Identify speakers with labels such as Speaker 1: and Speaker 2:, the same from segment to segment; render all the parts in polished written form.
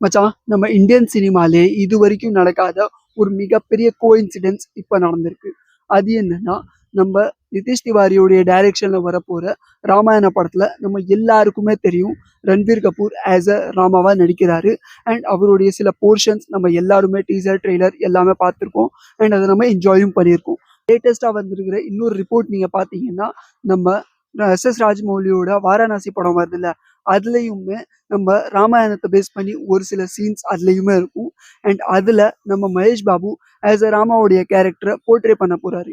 Speaker 1: மச்சான், நம்ம இந்தியன் சினிமாலே இதுவரைக்கும் நடக்காத ஒரு மிகப்பெரிய கோஇன்சிடென்ஸ் இப்ப நடந்திருக்கு. அது என்னன்னா, நம்ம நிதிஷ் திவாரியுடைய டைரக்ஷன்ல வரப்போற ராமாயண படத்துல நம்ம எல்லாருக்குமே தெரியும். ரன்வீர் கபூர் ஆஸ் அ ராமாவா நடிக்கிறாரு. அண்ட் அவருடைய சில போர்ஷன்ஸ் நம்ம எல்லாருமே டீசர், ட்ரெய்லர் எல்லாமே பார்த்துருக்கோம். அண்ட் அதை நம்ம என்ஜாயும் பண்ணியிருக்கோம். லேட்டஸ்டா வந்திருக்கிற இன்னொரு ரிப்போர்ட் நீங்க பார்த்தீங்கன்னா, நம்ம எஸ்.எஸ். ராஜமௌலியோட வாரணாசி படம் வருதுல்ல, அதுலயுமே நம்ம ராமாயணத்தை பேஸ் பண்ணி ஒரு சில சீன்ஸ் அதுலயுமே இருக்கும். அண்ட் அதுல நம்ம மகேஷ் பாபு ஆஸ் அ ராமாவுடைய கேரக்டரை போர்ட்ரே பண்ண போறாரு.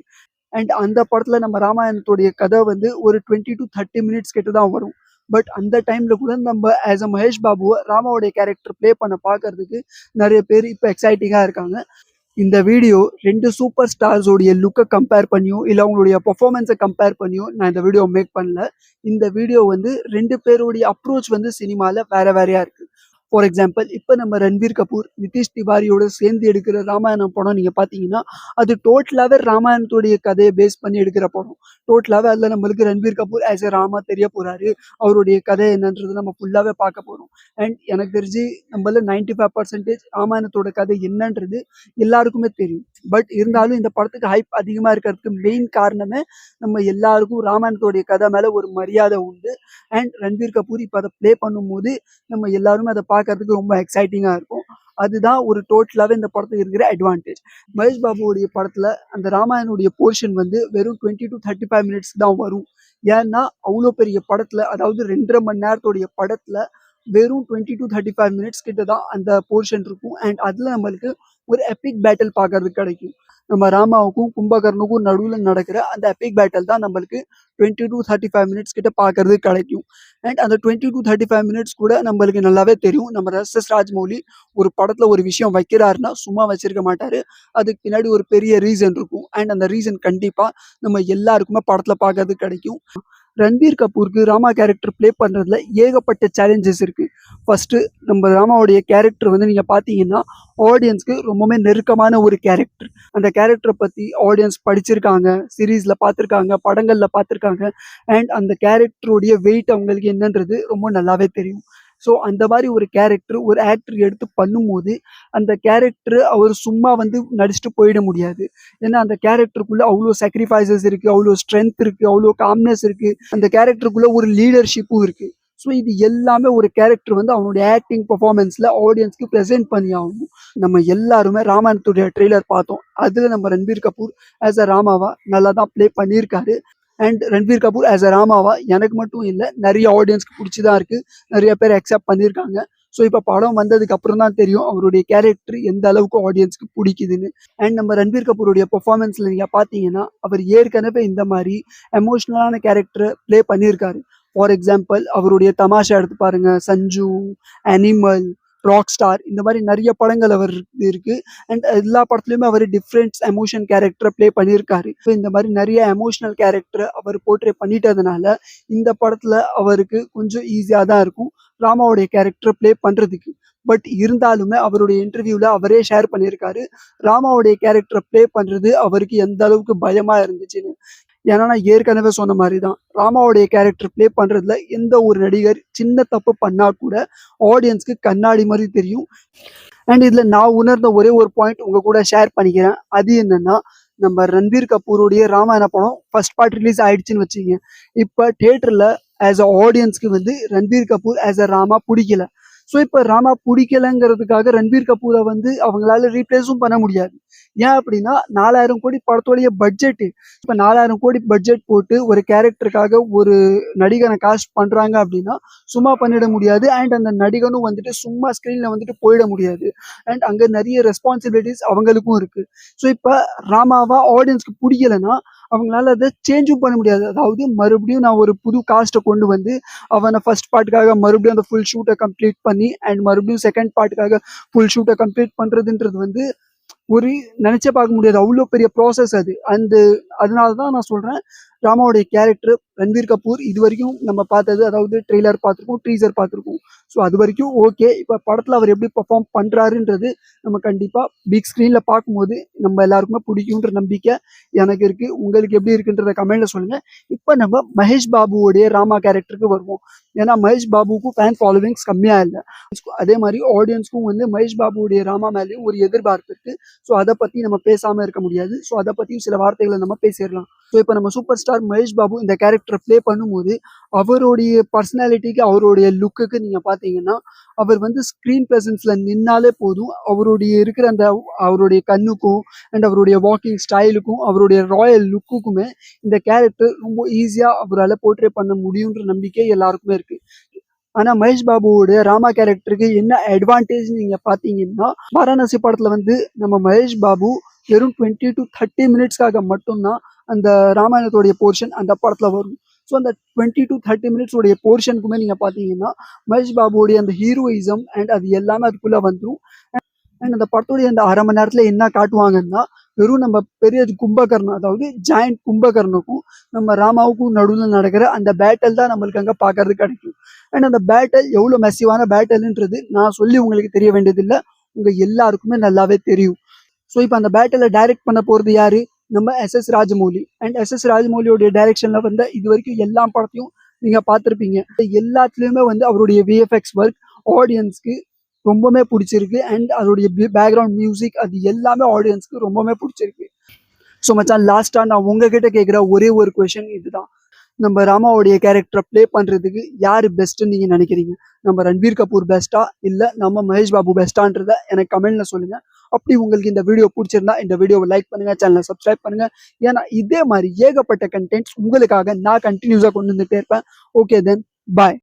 Speaker 1: அண்ட் அந்த படத்துல நம்ம ராமாயணத்துடைய கதை வந்து ஒரு 20 to 30 மினிட்ஸ் கிட்ட தான் வரும். பட் அந்த டைம்ல கூட நம்ம ஆஸ் அ மகேஷ் பாபுவை ராமாவுடைய கேரக்டர் ப்ளே பண்ண பார்க்கறதுக்கு நிறைய பேர் இப்போ எக்ஸைட்டிங்கா இருக்காங்க. இந்த வீடியோ 2 சூப்பர் ஸ்டார்ஸோடைய லுக்கை கம்பேர் பண்ணியோ இல்லை அவங்களுடைய பெர்ஃபார்மன்ஸை கம்பேர் பண்ணியோ நான் இந்த வீடியோ மேக் பண்ணல. இந்த வீடியோ வந்து 2 பேருடைய அப்ரோச் வந்து சினிமாவில் வேற வேறையா இருக்கு. ஃபார் எக்ஸாம்பிள், இப்போ நம்ம ரன்வீர் கபூர் நிதிஷ் திவாரியோட சேர்ந்து எடுக்கிற ராமாயணம் படம் நீங்கள் பார்த்தீங்கன்னா, அது டோட்டலாகவே ராமாயணத்துடைய கதையை பேஸ் பண்ணி எடுக்கிற படம். டோட்டலாகவே அதில் நம்மளுக்கு ரன்வீர் கபூர் ஆஸ் எ ராமா தெரிய போகிறாரு. அவருடைய கதை என்னன்றது நம்ம ஃபுல்லாகவே பார்க்க போகிறோம். அண்ட் எனக்கு தெரிஞ்சு நம்மள 95% ராமாயணத்தோட கதை என்னன்றது எல்லாருக்குமே தெரியும். பட் இருந்தாலும் இந்த படத்துக்கு ஹைப் அதிகமாக இருக்கிறதுக்கு மெயின் காரணமே நம்ம எல்லாருக்கும் ராமாயணத்தோடைய கதை மேலே ஒரு மரியாதை உண்டு. அண்ட் ரன்வீர் கபூர் இப்போ அதை ப்ளே பண்ணும்போது நம்ம எல்லாருமே அதை பார்க்கறதுக்கு ரொம்ப எக்ஸைட்டிங்காக இருக்கும். அதுதான் ஒரு டோட்டலாகவே இந்த படத்துக்கு இருக்கிற அட்வான்டேஜ். மகேஷ் பாபுவோடைய படத்தில் அந்த ராமாயணுடைய போர்ஷன் வந்து வெறும் 20 to 35 மினிட்ஸ் தான் வரும். ஏன்னா அவ்வளோ பெரிய படத்தில், அதாவது 2.5 மணி நேரத்துடைய படத்தில் வெறும் 20 to 35 மினிட்ஸ் கிட்ட தான் அந்த போர்ஷன் இருக்கும். அண்ட் அதில் நம்மளுக்கு ஒரு எபிக் பேட்டில் பார்க்கறதுக்கு கிடைக்கும். நம்ம ராமாவுக்கும் கும்பகர்ணுக்கும் நடுவில் நடக்கிற அந்த எபிக் பேட்டில் தான் நம்மளுக்கு 20 to 35 மினிட்ஸ் கிட்ட பார்க்கறதுக்கு கிடைக்கும். அண்ட் அந்த 20 to 35 மினிட்ஸ் கூட நம்மளுக்கு நல்லாவே தெரியும். நம்ம எஸ்.எஸ். ராஜமௌலி ஒரு படத்தில் ஒரு விஷயம் வைக்கிறாருன்னா சும்மா வச்சிருக்க மாட்டாரு. அதுக்கு பின்னாடி ஒரு பெரிய ரீசன் இருக்கும். அண்ட் அந்த ரீசன் கண்டிப்பாக நம்ம எல்லாருக்குமே படத்தில் பார்க்கறதுக்கு கிடைக்கும். ரன்வீர் கபூருக்கு ராமா கேரக்டர் ப்ளே பண்ணுறதுல ஏகப்பட்ட சேலஞ்சஸ் இருக்குது. ஃபஸ்ட்டு, நம்ம ராமாவுடைய கேரக்டர் வந்து நீங்கள் பார்த்தீங்கன்னா ஆடியன்ஸ்க்கு ரொம்பவுமே நெருக்கமான ஒரு கேரக்டர். அந்த கேரக்டரை பற்றி ஆடியன்ஸ் படிச்சிருக்காங்க, சீரீஸில் பார்த்துருக்காங்க, படங்களில் பார்த்துருக்காங்க. அண்ட் அந்த கேரக்டருடைய வெயிட் அவங்களுக்கு என்னன்றது ரொம்ப நல்லாவே தெரியும். ஸோ அந்த மாதிரி ஒரு கேரக்டர் ஒரு ஆக்டர் எடுத்து பண்ணும்போது அந்த கேரக்டர் அவர் சும்மா வந்து நடிச்சுட்டு போயிட முடியாது. ஏன்னா அந்த கேரக்டருக்குள்ள அவ்வளோ சாக்ரிஃபைசஸ் இருக்குது, அவ்வளோ ஸ்ட்ரென்த் இருக்குது, அவ்வளோ காம்னஸ் இருக்குது. அந்த கேரக்டருக்குள்ள ஒரு லீடர்ஷிப்பும் இருக்குது. ஸோ இது எல்லாமே ஒரு கேரக்டர் வந்து அவனுடைய ஆக்டிங் பர்ஃபார்மன்ஸில் ஆடியன்ஸ்க்கு ப்ரெசென்ட் பண்ணி ஆகணும். நம்ம எல்லாருமே ராமாயணத்துடைய ட்ரெய்லர் பார்த்தோம். அதில் நம்ம ரன்வீர் கபூர் ஆஸ் அ ராமாவா நல்லா தான் ப்ளே பண்ணியிருக்காரு. And Ranveer Kapoor as a ராமாவா எனக்கு மட்டும் இல்லை, நிறைய ஆடியன்ஸ்க்கு பிடிச்சி தான் இருக்குது. நிறைய பேர் அக்செப்ட் பண்ணியிருக்காங்க. ஸோ இப்போ படம் வந்ததுக்கு அப்புறம் தான் தெரியும் அவருடைய கேரக்டர் எந்த அளவுக்கு ஆடியன்ஸ்க்கு பிடிக்குதுன்னு. அண்ட் நம்ம ரன்வீர் கபூருடைய பெர்ஃபார்மன்ஸில் நீங்கள் பார்த்தீங்கன்னா அவர் ஏற்கனவே இந்த மாதிரி எமோஷ்னலான கேரக்டரை ப்ளே பண்ணியிருக்காரு. ஃபார் எக்ஸாம்பிள், அவருடைய தமாஷா எடுத்து பாருங்க, சஞ்சு, அனிமல், ராக் ஸ்டார், இந்த மாதிரி நிறைய படங்கள் அவர் இருக்கு. அண்ட் எல்லா படத்துலையுமே அவர் டிஃப்ரெண்ட் எமோஷன் கேரக்டரை ப்ளே பண்ணியிருக்காரு. ஸோ இந்த மாதிரி நிறைய எமோஷனல் கேரக்டரை அவர் போர்ட்ரே பண்ணிட்டதுனால இந்த படத்தில் அவருக்கு கொஞ்சம் ஈஸியாக தான் இருக்கும் ராமாவுடைய கேரக்டரை ப்ளே பண்ணுறதுக்கு. பட் இருந்தாலுமே அவருடைய இன்டர்வியூவில் அவரே ஷேர் பண்ணியிருக்காரு ராமாவுடைய கேரக்டரை ப்ளே பண்ணுறது அவருக்கு எந்த அளவுக்கு பயமாக இருந்துச்சுன்னு. ஏன்னா நான் ஏற்கனவே சொன்ன மாதிரி தான், ராமாவுடைய கேரக்டர் ப்ளே பண்ணுறதுல எந்த ஒரு நடிகர் சின்ன தப்பு பண்ணால் கூட ஆடியன்ஸ்க்கு கண்ணாடி மாதிரி தெரியும். அண்ட் இதில் நான் உணர்ந்த ஒரே ஒரு பாயிண்ட் உங்கள் கூட ஷேர் பண்ணிக்கிறேன். அது என்னென்னா, நம்ம ரன்வீர் கபூருடைய ராமாயண படம் ஃபர்ஸ்ட் பார்ட் ரிலீஸ் ஆயிடுச்சுன்னு வச்சுங்க. இப்போ தியேட்டரில் ஆஸ் அ ஆடியன்ஸ்க்கு வந்து ரன்வீர் கபூர் ஆஸ் அ ராமா பிடிக்கல. ஸோ இப்போ ராமா பிடிக்கலங்கிறதுக்காக ரன்வீர் கபூரை வந்து அவங்களால ரீப்ளேஸும் பண்ண முடியாது. ஏன் அப்படின்னா 4000 கோடி படத்தோடைய பட்ஜெட்டு. இப்போ 4000 கோடி பட்ஜெட் போட்டு ஒரு கேரக்டருக்காக ஒரு நடிகனை காஸ்ட் பண்ணுறாங்க அப்படின்னா சும்மா பண்ணிட முடியாது. அண்ட் அந்த நடிகனும் வந்துட்டு சும்மா ஸ்க்ரீனில் வந்துட்டு போயிட முடியாது. அண்ட் அங்கே நிறைய ரெஸ்பான்சிபிலிட்டிஸ் அவங்களுக்கும் இருக்குது. ஸோ இப்போ ராமாவா ஆடியன்ஸ்க்கு பிடிக்கலைன்னா அவங்களால அதை சேஞ்சும் பண்ண முடியாது. அதாவது மறுபடியும் நான் ஒரு புது காஸ்ட்டை கொண்டு வந்து அவனை ஃபர்ஸ்ட் பார்ட்டுக்காக மறுபடியும் அந்த ஃபுல் ஷூட்டை கம்ப்ளீட் பண்ணி அண்ட் மறுபடியும் செகண்ட் பார்ட்டுக்காக ஃபுல் ஷூட்டை கம்ப்ளீட் பண்ணுறதுன்றது வந்து ஒரு நினச்சே பார்க்க முடியாது. அவ்வளோ பெரிய ப்ராசஸ் அது. அதனால தான் நான் சொல்கிறேன், ராமாவுடைய கேரக்டர் ரன்வீர் கபூர் இது வரைக்கும் நம்ம பார்த்தது, அதாவது ட்ரெய்லர் பார்த்துருக்கோம், டீசர் பார்த்துருக்கோம். ஸோ அது வரைக்கும் ஓகே. இப்போ படத்தில் அவர் எப்படி பெர்ஃபார்ம் பண்ணுறாருன்றது நம்ம கண்டிப்பாக பிக் ஸ்க்ரீனில் பார்க்கும்போது நம்ம எல்லாருக்குமே பிடிக்குன்ற நம்பிக்கை எனக்கு இருக்குது. உங்களுக்கு எப்படி இருக்குன்றத கமெண்ட்டில் சொல்லுங்கள். இப்போ நம்ம மகேஷ் பாபுவோடைய ராமா கேரக்டருக்கு வருவோம். ஏன்னா மகேஷ் பாபுவுக்கும் ஃபேன் ஃபாலோவிங்ஸ் கம்மியாக இல்லை. அதே மாதிரி ஆடியன்ஸ்க்கும் வந்து மகேஷ் பாபுவுடைய ராமா மேலேயும் ஒரு எதிர்பார்ப்பு இருக்குது. ஸோ அதை பற்றி நம்ம பேசாமல் இருக்க முடியாது. ஸோ அதை பற்றியும் சில வார்த்தைகளை நம்ம பேசிடலாம். ஸோ இப்போ நம்ம சூப்பர் ஸ்டார் மகேஷ் பாபு இந்த கேரக்டரை ப்ளே பண்ணும்போது அவருடைய பர்சனாலிட்டிக்கு, அவருடைய லுக்குக்கு நீங்கள் பார்த்தீங்கன்னா அவர் வந்து ஸ்க்ரீன் ப்ரெசன்ஸில் நின்னாலே போதும். அவருடைய இருக்கிற அந்த அவருடைய கண்ணுக்கும் அண்ட் அவருடைய வாக்கிங் ஸ்டைலுக்கும் அவருடைய ராயல் லுக்குக்குமே இந்த கேரக்டர் ரொம்ப ஈஸியாக அவரால் போர்ட்ரே பண்ண முடியுன்ற நம்பிக்கை எல்லாருக்குமே இருக்குது. ஆனா மகேஷ் பாபுவோட ராமா கேரக்டருக்கு என்ன அட்வான்டேஜ் நீங்க பாத்தீங்கன்னா, வாரணாசி படத்துல வந்து நம்ம மகேஷ் பாபு வெறும் 20 to 30 மினிட்ஸ்க்காக மட்டும்தான் அந்த ராமாயணத்தோடைய போர்ஷன் அந்த படத்துல வரும். ஸோ அந்த 20 to 30 மினிட்ஸ் உடைய போர்ஷனுக்குமே நீங்க பாத்தீங்கன்னா மகேஷ் பாபுவோடைய அந்த ஹீரோயிசம் அண்ட் அது எல்லாமே அதுக்குள்ள வந்துடும். அண்ட் அந்த படத்துடைய அந்த 1/2 மணி நேரத்துல என்ன காட்டுவாங்கன்னா, வெறும் நம்ம பெரிய கும்பகர்ணம், அதாவது ஜாயிண்ட் கும்பகர்ணுக்கும் நம்ம ராமாவுக்கும் நடுவில் நடக்கிற அந்த பேட்டல் தான் நம்மளுக்கு அங்கே பார்க்கறது கிடைக்கும். அண்ட் அந்த பேட்டல் எவ்வளோ மெசிவான பேட்டல்ன்றது நான் சொல்லி உங்களுக்கு தெரிய வேண்டியதில்லை, உங்க எல்லாருக்குமே நல்லாவே தெரியும். ஸோ இப்போ அந்த பேட்டலை டைரக்ட் பண்ண போறது யாரு? நம்ம எஸ்.எஸ். ராஜமௌலி. And S S. ராஜமௌலியோடைய டைரக்ஷன்ல வந்து இது வரைக்கும் எல்லா படத்தையும் நீங்க பார்த்துருப்பீங்க. எல்லாத்துலயுமே வந்து அவருடைய விஎஃப்எக்ஸ் ஒர்க் ஆடியன்ஸ்க்கு ரொம்பவே பிடிச்சிருக்கு. அண்ட் அதோடைய பேக்ரவுண்ட் மியூசிக் அது எல்லாமே ஆடியன்ஸ்க்கு ரொம்பவே பிடிச்சிருக்கு. ஸோ மச்சான், லாஸ்டா நான் உங்ககிட்ட கேட்குற ஒரே ஒரு கொஷின் இதுதான். நம்ம ராமாவுடைய கேரக்டரை ப்ளே பண்றதுக்கு யாரு பெஸ்ட்ன்னு நீங்க நினைக்கிறீங்க? நம்ம ரன்வீர் கபூர் பெஸ்டா, இல்ல நம்ம மகேஷ் பாபு பெஸ்டான்றத எனக்கு கமெண்ட்ல சொல்லுங்க. அப்படி உங்களுக்கு இந்த வீடியோ பிடிச்சிருந்தா இந்த வீடியோவை லைக் பண்ணுங்க, சேனலை சப்ஸ்கிரைப் பண்ணுங்க. ஏன்னா இதே மாதிரி ஏகப்பட்ட கண்டென்ட்ஸ் உங்களுக்காக நான் கண்டினியூஸா கொண்டு வந்துட்டே இருப்பேன். ஓகே தென், பாய்.